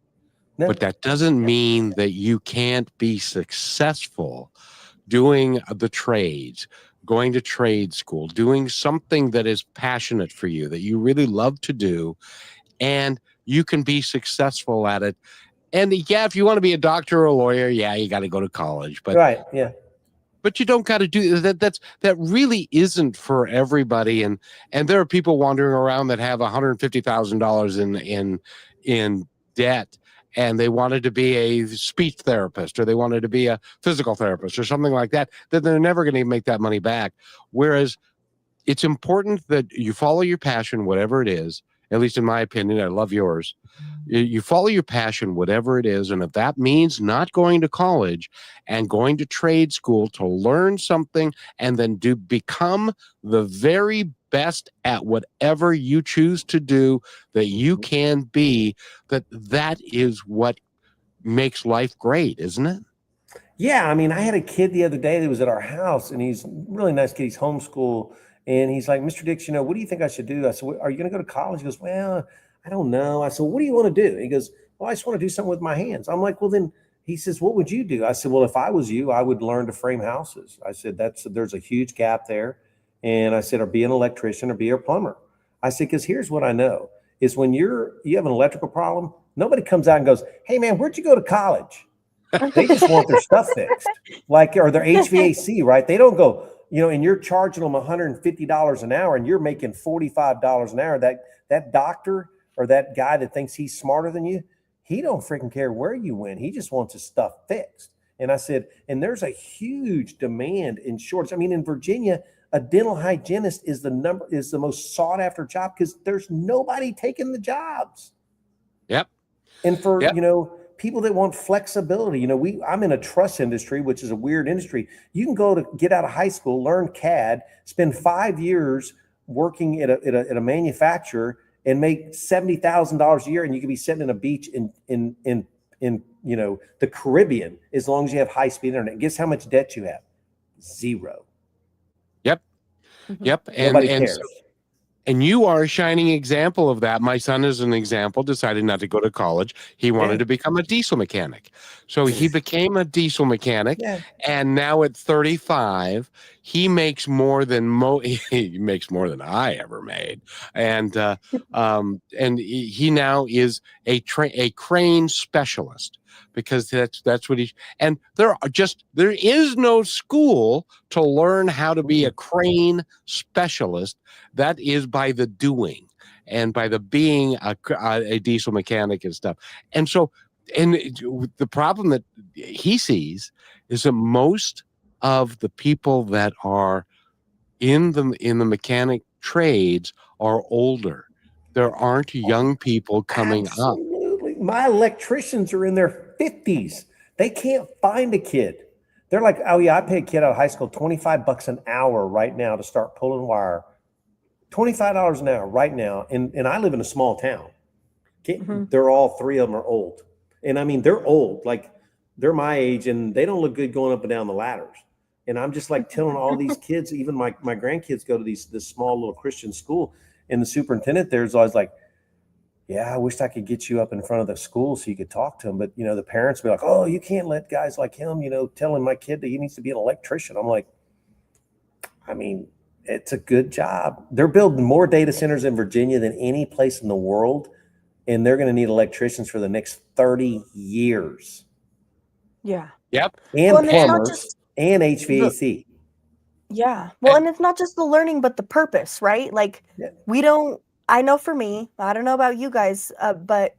No. But that doesn't mean that you can't be successful doing the trades, going to trade school, doing something that is passionate for you, that you really love to do, and you can be successful at it. And yeah, if you want to be a doctor or a lawyer, yeah, you got to go to college. But Right. Yeah. but you don't got to do that. That really isn't for everybody. And there are people wandering around that have $150,000 in debt, and they wanted to be a speech therapist, or they wanted to be a physical therapist, or something like that. That they're never going to make that money back. Whereas it's important that you follow your passion, whatever it is. At least in my opinion, I love yours. You follow your passion, whatever it is. And if that means not going to college and going to trade school to learn something and then become the very best at whatever you choose to do that you can be, that is what makes life great, isn't it? Yeah. I mean, I had a kid the other day that was at our house, and he's a really nice kid. He's homeschooled. And he's like, Mr. Dix, what do you think I should do? I said, are you going to go to college? He goes, well, I don't know. I said, what do you want to do? He goes, well, I just want to do something with my hands. I'm like, well, then he says, what would you do? I said, well, if I was you, I would learn to frame houses. I said, there's a huge gap there. And I said, or be an electrician or be a plumber. I said, because here's what I know is when you have an electrical problem, nobody comes out and goes, hey man, where'd you go to college? They just want their stuff fixed. Or their HVAC, right? They don't go, and you're charging them $150 an hour and you're making $45 an hour. That doctor or that guy that thinks he's smarter than you, he don't freaking care where you went. He just wants his stuff fixed. And I said, and there's a huge demand in shortage. I mean, in Virginia, a dental hygienist is the most sought after job because there's nobody taking the jobs. Yep. And for, people that want flexibility, I'm in a truss industry, which is a weird industry. You can go to get out of high school, learn CAD, spend 5 years working at a manufacturer and make $70,000 a year. And you can be sitting in a beach in the Caribbean, as long as you have high speed internet. Guess how much debt you have? Zero. Yep. Yep. Nobody cares. And you are a shining example of that. My son is an example, decided not to go to college. He wanted to become a diesel mechanic. So he became a diesel mechanic. Yeah. And now at 35, he makes more than he makes more than I ever made. And he now is a crane specialist, because that's what and there is no school to learn how to be a crane specialist. That is by the doing and by the being a diesel mechanic and stuff. And so, and the problem that he sees is that most of the people that are in the mechanic trades are older. There aren't young people coming up. My electricians are in their 50s. They can't find a kid. They're like, oh yeah, I pay a kid out of high school $25 an hour right now to start pulling wire. $25 an hour right now. And I live in a small town. They're all three of them are old. And I mean, they're old, like they're my age, and they don't look good going up and down the ladders. And I'm just like telling all these kids, even my grandkids go to this small little Christian school, and the superintendent there is always like, yeah, I wish I could get you up in front of the school so you could talk to him. But, the parents be like, oh, you can't let guys like him, telling my kid that he needs to be an electrician. I'm like, I mean, it's a good job. They're building more data centers in Virginia than any place in the world. And they're going to need electricians for the next 30 years. Yeah. Yep. And plumbers and HVAC. Yeah. Well, and it's not just the learning, but the purpose, right? Like I know for me, I don't know about you guys, but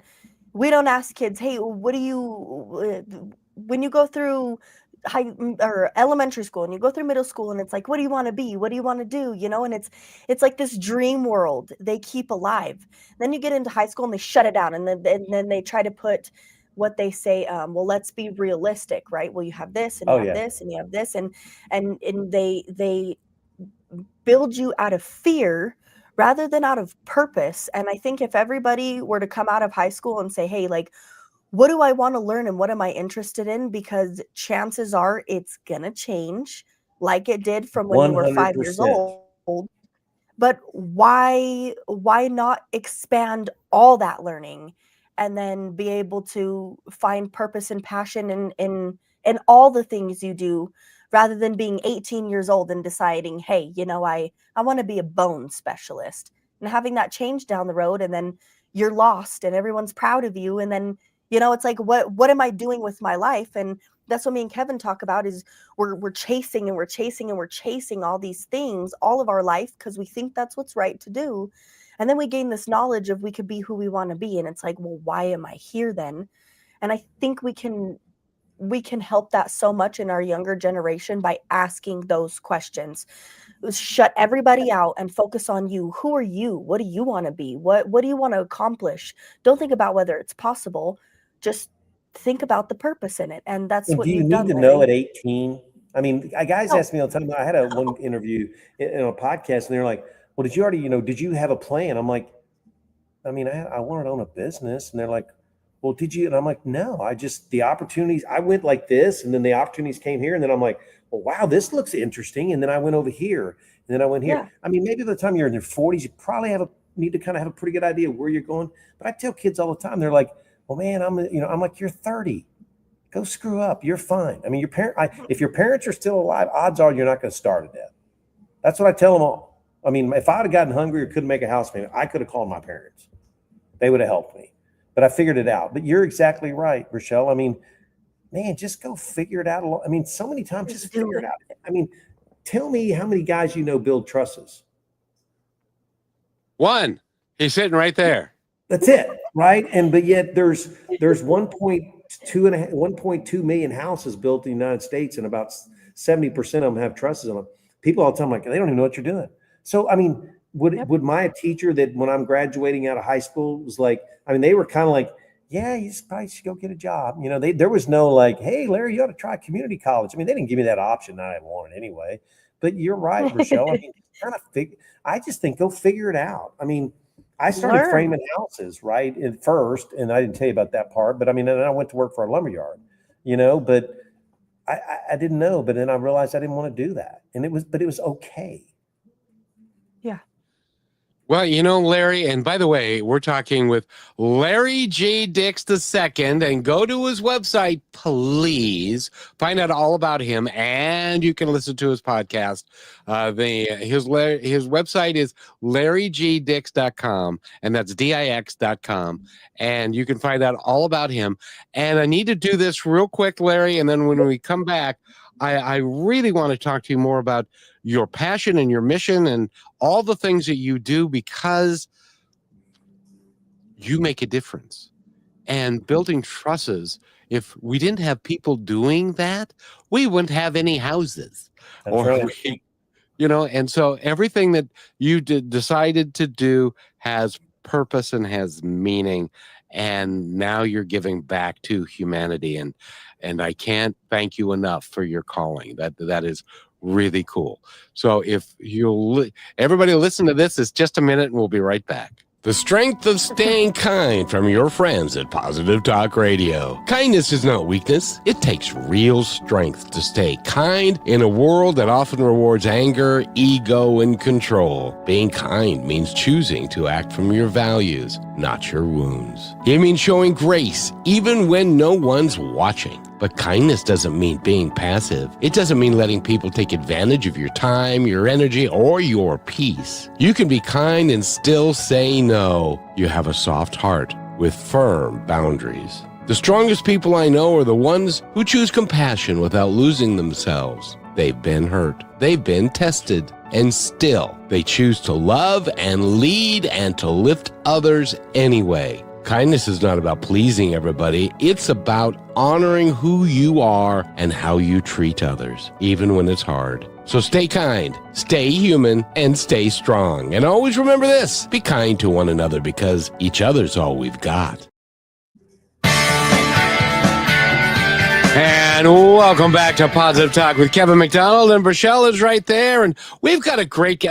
we don't ask kids, hey, what do you, when you go through high or elementary school and you go through middle school, and it's like, what do you want to be? What do you want to do? And it's like this dream world they keep alive. Then you get into high school and they shut it down. And then they try to put what they say, well, let's be realistic, right? Well, you have this and you have this and you have this. And they build you out of fear rather than out of purpose. And I think if everybody were to come out of high school and say, hey, like, what do I want to learn and what am I interested in? Because chances are it's going to change like it did from when you were 5 years 100%. old. But why not expand all that learning and then be able to find purpose and passion in all the things you do, rather than being 18 years old and deciding, hey, I want to be a bone specialist, and having that change down the road, and then you're lost and everyone's proud of you, and then it's like, what am I doing with my life? And that's what me and Kevin talk about, is we're chasing and we're chasing and we're chasing all these things all of our life because we think that's what's right to do. And then we gain this knowledge of we could be who we want to be. And it's like, well, why am I here then? And I think we can help that so much in our younger generation by asking those questions. Shut everybody out and focus on you. Who are you? What do you want to be? What do you want to accomplish? Don't think about whether it's possible. Just think about the purpose in it. And that's And what do you you've need done, to Larry. know at 18? I mean, guys No. ask me all the time. I had one interview in a podcast, and they're like, well, did you already, did you have a plan? I'm like, I mean, I wanted to own a business. And they're like, well, did you? And I'm like, no, the opportunities, I went like this, and then the opportunities came here. And then I'm like, well, wow, this looks interesting. And then I went over here, and then I went here. Yeah. I mean, maybe by the time you're in your 40s, you probably need to kind of have a pretty good idea of where you're going. But I tell kids all the time, they're like, well, man, I'm like, you're 30. Go screw up. You're fine. I mean, if your parents are still alive, odds are you're not going to starve to death. That's what I tell them all. I mean, if I'd have gotten hungry or couldn't make a house payment, I could have called my parents. They would have helped me. But I figured it out. But you're exactly right, Rochelle. I mean, man, just go figure it out. I mean, so many times, just figure it out. I mean, tell me how many guys build trusses. One. He's sitting right there. That's it, right? But yet there's 1.2 million houses built in the United States, and about 70% of them have trusses on them. People all the time, like, they don't even know what you're doing. So, I mean, would my teacher that when I'm graduating out of high school was like, I mean, they were kind of like, yeah, you probably should go get a job. There was no like, hey, Larry, you ought to try community college. I mean, they didn't give me that option. I didn't want it anyway. But you're right, Rochelle. I mean, I just think go figure it out. I mean, I started framing houses, right, at first, and I didn't tell you about that part. But I mean, and then I went to work for a lumberyard, but I didn't know. But then I realized I didn't want to do that, and it was okay. Yeah. Well, Larry, and by the way, we're talking with Larry G. Dix II, and go to his website, please. Find out all about him, and you can listen to his podcast. His website is larrygdix.com, and that's dix.com, and you can find out all about him. And I need to do this real quick, Larry, and then when we come back, I really want to talk to you more about your passion and your mission and all the things that you do, because you make a difference. And building trusses, if we didn't have people doing that, we wouldn't have any houses. That's right. And so everything that you decided to do has purpose and has meaning. And now you're giving back to humanity. And I can't thank you enough for your calling. That is really cool. So if everybody listen to this, it's just a minute and we'll be right back. The strength of staying kind from your friends at Positive Talk Radio. Kindness is not weakness. It takes real strength to stay kind in a world that often rewards anger, ego, and control. Being kind means choosing to act from your values, not your wounds. It means showing grace even when no one's watching. But kindness doesn't mean being passive. It doesn't mean letting people take advantage of your time, your energy, or your peace. You can be kind and still say no. You have a soft heart with firm boundaries. The strongest people I know are the ones who choose compassion without losing themselves. They've been hurt. They've been tested. And still, they choose to love and lead and to lift others anyway. Kindness is not about pleasing everybody. It's about honoring who you are and how you treat others, even when it's hard. So stay kind, stay human, and stay strong. And always remember this, be kind to one another because each other's all we've got. And welcome back to Positive Talk with Kevin McDonald, and Rochelle is right there, and we've got a great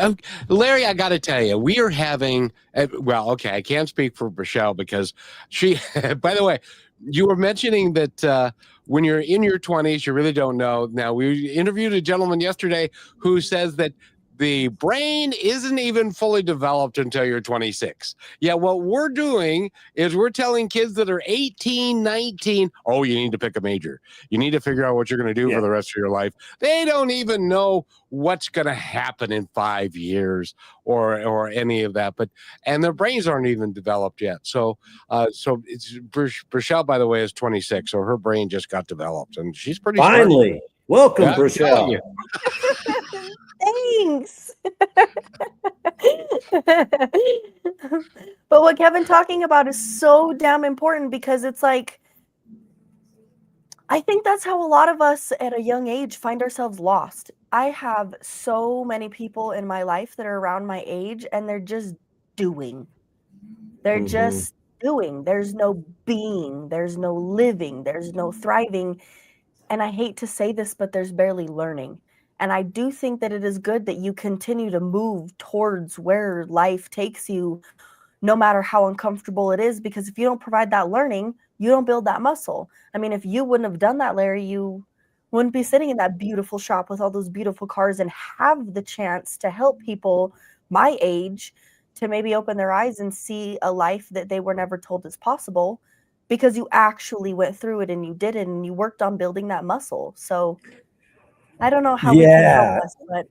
Larry, I got to tell you, we are having, I can't speak for Rochelle because she, by the way, you were mentioning that when you're in your 20s, you really don't know. Now, we interviewed a gentleman yesterday who says that the brain isn't even fully developed until you're 26. Yeah, what we're doing is we're telling kids that are 18, 19, oh, you need to pick a major. You need to figure out what you're going to do for the rest of your life. They don't even know what's going to happen in 5 years or any of that. And their brains aren't even developed yet. So it's Brichelle, by the way, is 26, so her brain just got developed, and she's pretty Finally, smart. welcome, Yeah, Brichelle. Thanks. But what Kevin talking about is so damn important, because it's like, I think that's how a lot of us at a young age find ourselves lost. I have so many people in my life that are around my age, and they're just doing. They're just doing. There's no being, there's no living, there's no thriving. And I hate to say this, but there's barely learning. And I do think that it is good that you continue to move towards where life takes you, no matter how uncomfortable it is, because if you don't provide that learning, you don't build that muscle. I mean, if you wouldn't have done that, Larry, you wouldn't be sitting in that beautiful shop with all those beautiful cars and have the chance to help people my age to maybe open their eyes and see a life that they were never told is possible, because you actually went through it and you did it and you worked on building that muscle. So I don't know how we can help us, but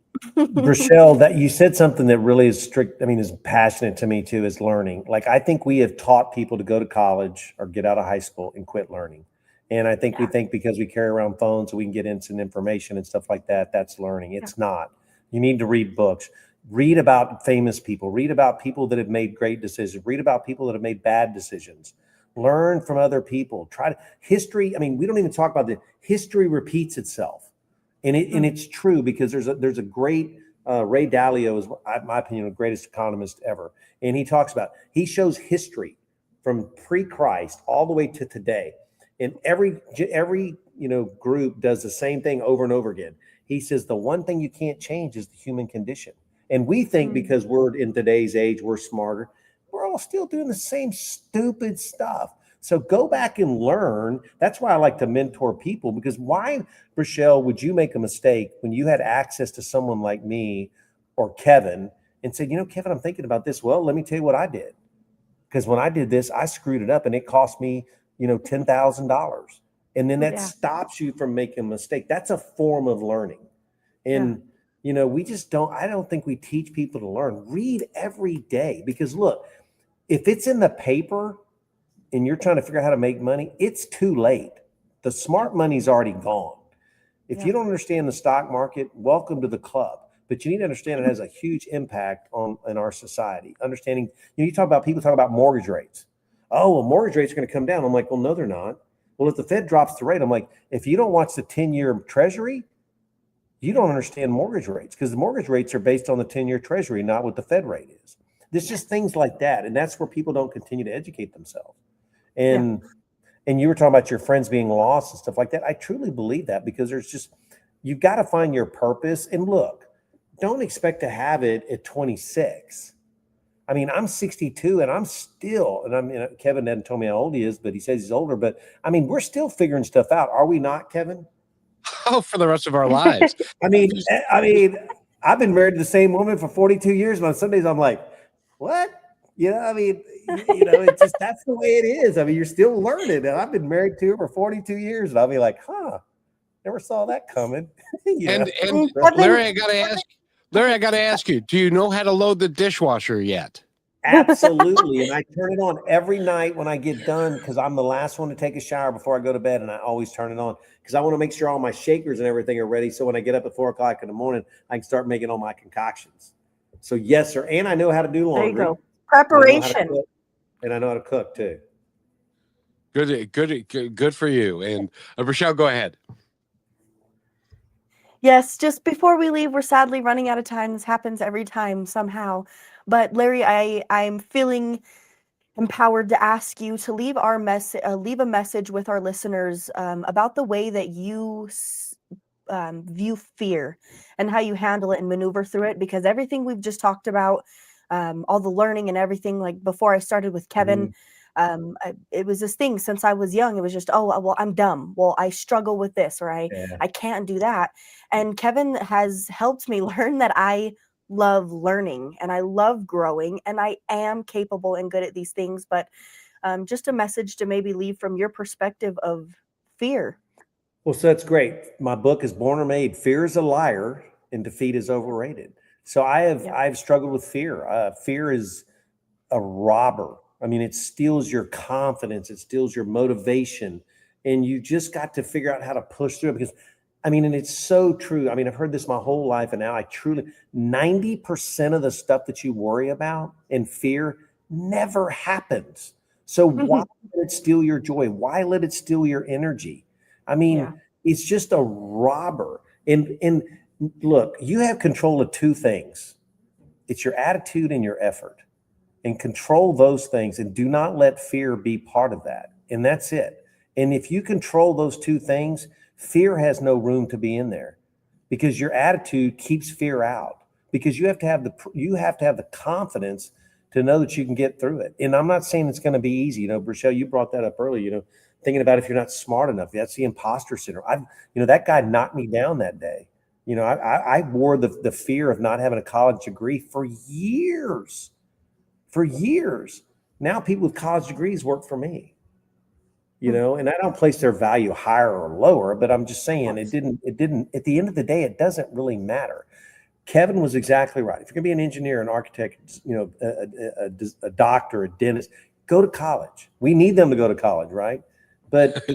Brichelle, that you said something that really is strict. I mean, is passionate to me too, is learning. Like, I think we have taught people to go to college or get out of high school and quit learning. And I think we think because we carry around phones so we can get instant information and stuff like that, that's learning. It's not. You need to read books, read about famous people, read about people that have made great decisions, read about people that have made bad decisions, learn from other people, history. I mean, we don't even talk about history repeats itself. And it's true, because there's a great Ray Dalio is, in my opinion, the greatest economist ever. And he shows history from pre-Christ all the way to today. And every group does the same thing over and over again. He says the one thing you can't change is the human condition. And we think because we're in today's age, we're smarter. We're all still doing the same stupid stuff. So go back and learn. That's why I like to mentor people, because why, Brichelle, would you make a mistake when you had access to someone like me or Kevin and said, Kevin, I'm thinking about this. Well, let me tell you what I did. Because when I did this, I screwed it up and it cost me, $10,000. And then that stops you from making a mistake. That's a form of learning. And, I don't think we teach people to learn. Read every day, because look, if it's in the paper and you're trying to figure out how to make money, it's too late. The smart money's already gone. If you don't understand the stock market, welcome to the club. But you need to understand it has a huge impact in our society. Understanding, people talk about mortgage rates. Oh, well, mortgage rates are going to come down. I'm like, well, no, they're not. Well, if the Fed drops the rate, I'm like, if you don't watch the 10-year treasury, you don't understand mortgage rates, because the mortgage rates are based on the 10-year treasury, not what the Fed rate is. There's just things like that. And that's where people don't continue to educate themselves. And you were talking about your friends being lost and stuff like that. I truly believe that, because you've got to find your purpose. And look, don't expect to have it at 26. I mean, I'm 62 and Kevin hadn't told me how old he is, but he says he's older. But I mean, we're still figuring stuff out. Are we not, Kevin? Oh, for the rest of our lives. I mean, I've been married to the same woman for 42 years. And on some days I'm like, what? It's just, that's the way it is. I mean, you're still learning. And I've been married to her for 42 years. And I'll be like, never saw that coming. And Larry, I got to ask you, do you know how to load the dishwasher yet? Absolutely. And I turn it on every night when I get done, because I'm the last one to take a shower before I go to bed. And I always turn it on because I want to make sure all my shakers and everything are ready. So when I get up at 4:00 in the morning, I can start making all my concoctions. So yes, sir. And I know how to do laundry. There you go. Preparation. And I know how to cook too. Good for you. And Rochelle, go ahead. Yes, just before we leave, we're sadly running out of time. This happens every time somehow. But Larry, I'm feeling empowered to ask you to leave leave a message with our listeners about the way that you view fear and how you handle it and maneuver through it, because everything we've just talked about, all the learning and everything, like before I started with Kevin, It was this thing since I was young. It was just, oh, well, I'm dumb. Well, I struggle with this, or I can't do that. And Kevin has helped me learn that I love learning and I love growing and I am capable and good at these things. But just a message to maybe leave from your perspective of fear. Well, so that's great. My book is Born or Made. Fear is a liar and defeat is overrated. So I've struggled with fear. Fear is a robber. I mean, it steals your confidence. It steals your motivation. And you just got to figure out how to push through it because, I mean, and it's so true. I mean, I've heard this my whole life. And now 90% of the stuff that you worry about and fear never happens. So why let it steal your joy? Why let it steal your energy? I mean, it's just a robber. And look, you have control of two things. It's your attitude and your effort. And control those things and do not let fear be part of that. And that's it. And if you control those two things, fear has no room to be in there because your attitude keeps fear out because you have to have the confidence to know that you can get through it. And I'm not saying it's going to be easy. You know, Brichelle, you brought that up earlier, you know, thinking about if you're not smart enough, that's the imposter syndrome. That guy knocked me down that day. You know, I wore the fear of not having a college degree for years. Now people with college degrees work for me, you know, and I don't place their value higher or lower, but I'm just saying it didn't, at the end of the day, it doesn't really matter. Kevin was exactly right. If you're gonna be an engineer, an architect, you know, a doctor, a dentist, go to college. We need them to go to college, right? But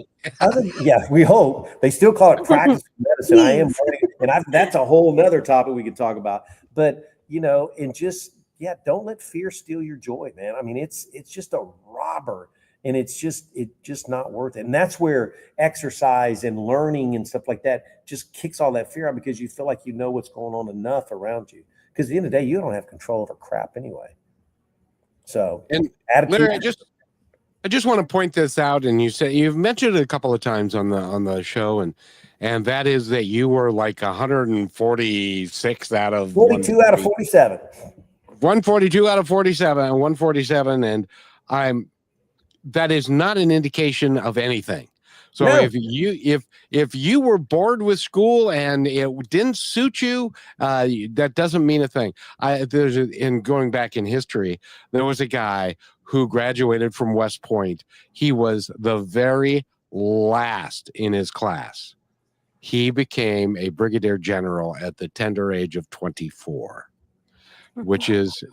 we hope they still call it practice medicine. I am, and that's a whole nother topic we could talk about. But you know, and just don't let fear steal your joy, man. I mean, it's just a robber, and it's just not worth it. And that's where exercise and learning and stuff like that just kicks all that fear out because you feel like you know what's going on enough around you. Because at the end of the day, you don't have control over crap anyway. So, and attitude. Larry, I just want to point this out, and you've mentioned it a couple of times on the show, and that is that you were like 146 out of 42 out of 47. 142 out of 47 and 147, and that is not an indication of anything. So No. if you were bored with school and it didn't suit you, that doesn't mean a thing. In going back in history, there was a guy who graduated from West Point. He was the very last in his class. He became a brigadier general at the tender age of 24. Which has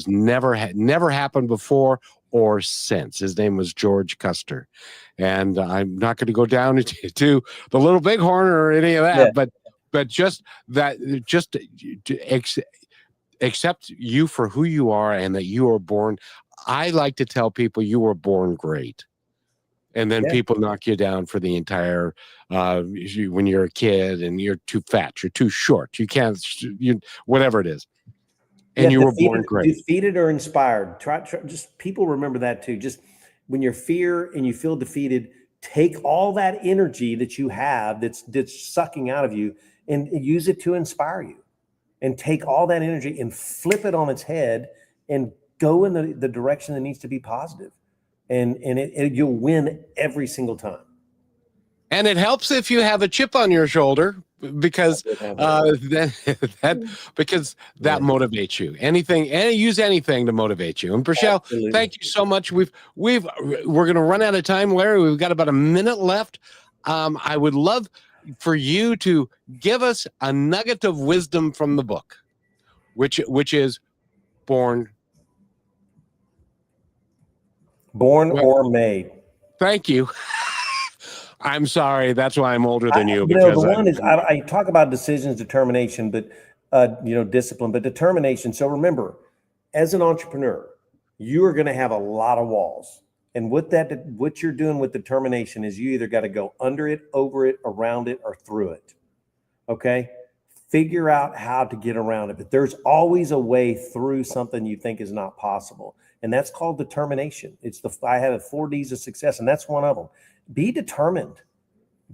never happened before or since. His name was George Custer, and I'm not going to go down to the Little Bighorn or any of that, but just accept you for who you are and that you were born. I like to tell people you were born great, and then people knock you down for the entire. When you're a kid and you're too fat, you're too short, you can't, whatever it is. And you were born great. Defeated or inspired. Try, just people remember that too. Just when you're fear and you feel defeated, take all that energy that you have that's sucking out of you and use it to inspire you. And take all that energy and flip it on its head and go in the direction that needs to be positive. And you'll win every single time. And it helps if you have a chip on your shoulder because that motivates you. Use anything to motivate you. And Brichelle, thank you so much. We're going to run out of time, Larry. We've got about a minute left. I would love for you to give us a nugget of wisdom from the book, which is born or made. Thank you. I'm sorry. That's why I'm older than you. The one is I talk about decisions, determination, but discipline, but determination. So remember, as an entrepreneur, you are going to have a lot of walls. And what you're doing with determination is you either got to go under it, over it, around it, or through it. Okay? Figure out how to get around it. But there's always a way through something you think is not possible. And that's called determination. I have 4 Ds of success, and that's one of them. Be determined.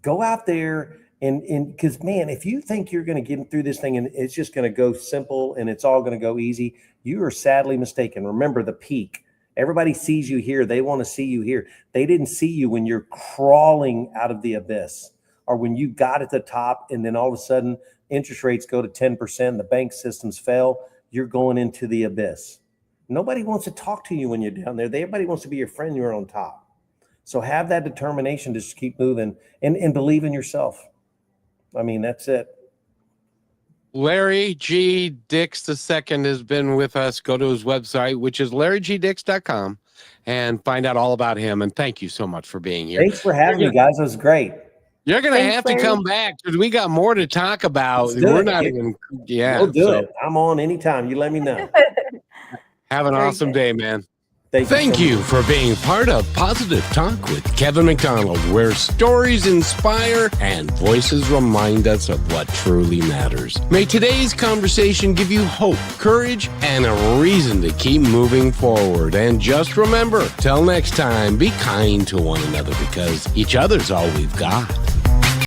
Go out there and because, man, if you think you're going to get through this thing and it's just going to go simple and it's all going to go easy, you are sadly mistaken. Remember, the peak Everybody sees you here. They want to see you here. They didn't see you when you're crawling out of the abyss, or when you got at the top and then all of a sudden interest rates go to 10%, the bank systems fail, you're going into the abyss. Nobody wants to talk to you when you're down there. Everybody wants to be your friend. You're on top. So have that determination to just keep moving and believe in yourself. I mean, that's it. Larry G. Dix II has been with us. Go to his website, which is larrygdix.com, and find out all about him. And thank you so much for being here. Thanks for having me, guys. It was great. You're going to Thanks, have to Larry. come back because we got more to talk about. Let's do We're it. not even, We'll do it. I'm on anytime. You let me know. Have an Very awesome good. day, man. Thank Thank you for being part of Positive Talk with Kevin McDonald, where stories inspire and voices remind us of what truly matters. May today's conversation give you hope, courage, and a reason to keep moving forward. And just remember, till next time, be kind to one another because each other's all we've got.